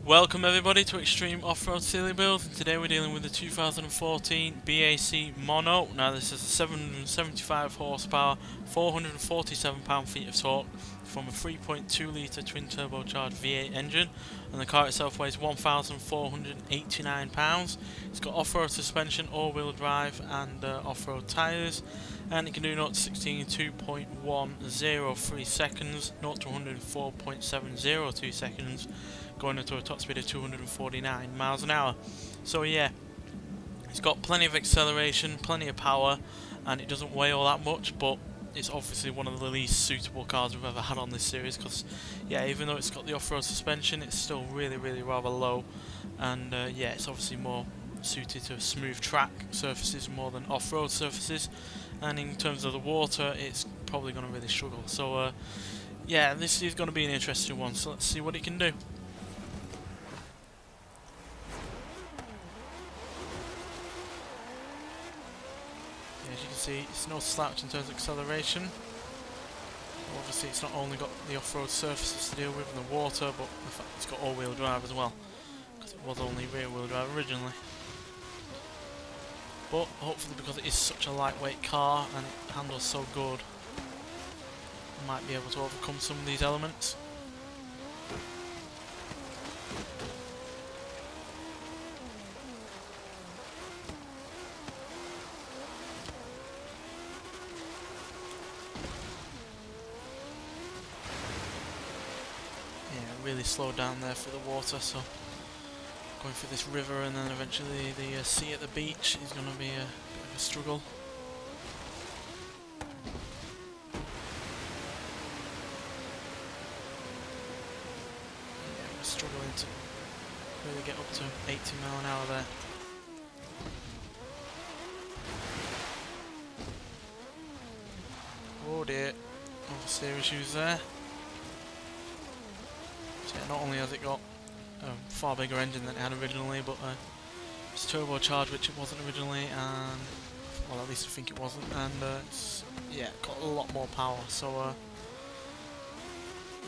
Welcome everybody to Extreme Off-Road Silly Builds, and today we're dealing with the 2014 BAC Mono. Now this is a 775 horsepower, 447 pound-feet of torque from a 3.2 litre twin turbocharged V8 engine, and the car itself weighs 1,489 pounds. It's got off-road suspension, all-wheel drive and off-road tyres, and it can do 0 to 60 in 2.103 seconds, 0 to 104.702 seconds, going into a top speed of 249 miles an hour. So yeah, it's got plenty of acceleration, plenty of power, and it doesn't weigh all that much, but it's obviously one of the least suitable cars we've ever had on this series, because yeah, even though it's got the off-road suspension, it's still really rather low, and yeah, it's obviously more suited to smooth track surfaces more than off-road surfaces, and in terms of the water, it's probably going to really struggle. So yeah, this is going to be an interesting one, so let's see what it can do. As you can see, it's no slouch in terms of acceleration. Obviously it's not only got the off-road surfaces to deal with and the water, but the fact it's got all-wheel drive as well, because it was only rear-wheel drive originally. But hopefully, because it is such a lightweight car and it handles so good, I might be able to overcome some of these elements. Really slow down there for the water, so going through this river and then eventually the sea at the beach is going to be a bit of a struggle. Yeah, we're struggling to really get up to 80 mile an hour there. Oh dear, oversteer issues there. So yeah, not only has it got a far bigger engine than it had originally, but it's turbocharged, which it wasn't originally, and well, at least I think it wasn't, and it's yeah, got a lot more power. So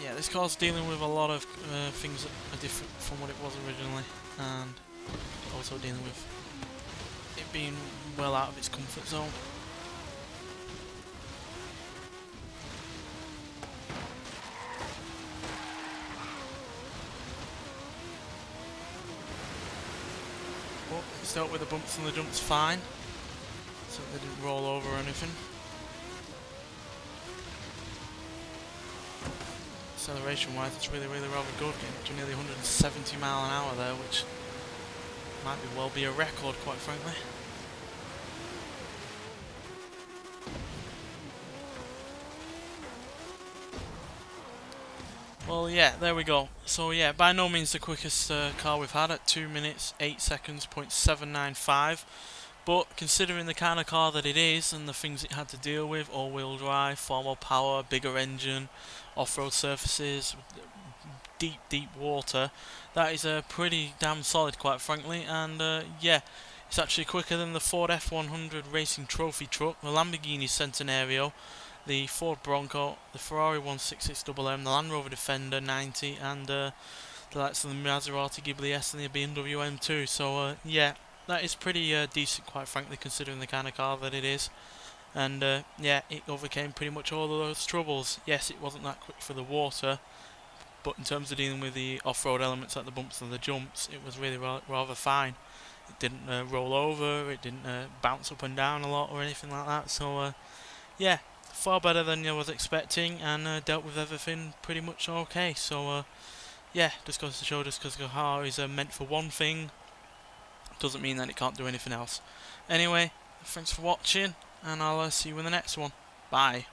yeah, this car's dealing with a lot of things that are different from what it was originally, and also dealing with it being well out of its comfort zone. But it's dealt with the bumps and the jumps fine, so they didn't roll over or anything. Acceleration wise, it's really rather good, getting up to nearly 170 mile an hour there, which might well be a record, quite frankly. Well, yeah, there we go. So yeah, by no means the quickest car we've had at 2 minutes 8 seconds .795, but considering the kind of car that it is and the things it had to deal with, all-wheel drive, far more power, bigger engine, off-road surfaces, deep water, that is pretty damn solid, quite frankly. And yeah, it's actually quicker than the Ford F100 racing trophy truck, the Lamborghini Centenario, the Ford Bronco, the Ferrari 166mm, the Land Rover Defender 90, and the likes of the Maserati Ghibli S and the BMW M2. So yeah, that is pretty decent, quite frankly, considering the kind of car that it is. And yeah, it overcame pretty much all of those troubles. Yes, it wasn't that quick for the water, but in terms of dealing with the off-road elements like the bumps and the jumps, it was really rather fine. It didn't roll over, it didn't bounce up and down a lot or anything like that. So yeah, far better than I was expecting, and dealt with everything pretty much okay. So yeah, just goes to show, just because the car is meant for one thing doesn't mean that it can't do anything else. Anyway, thanks for watching, and I'll see you in the next one. Bye.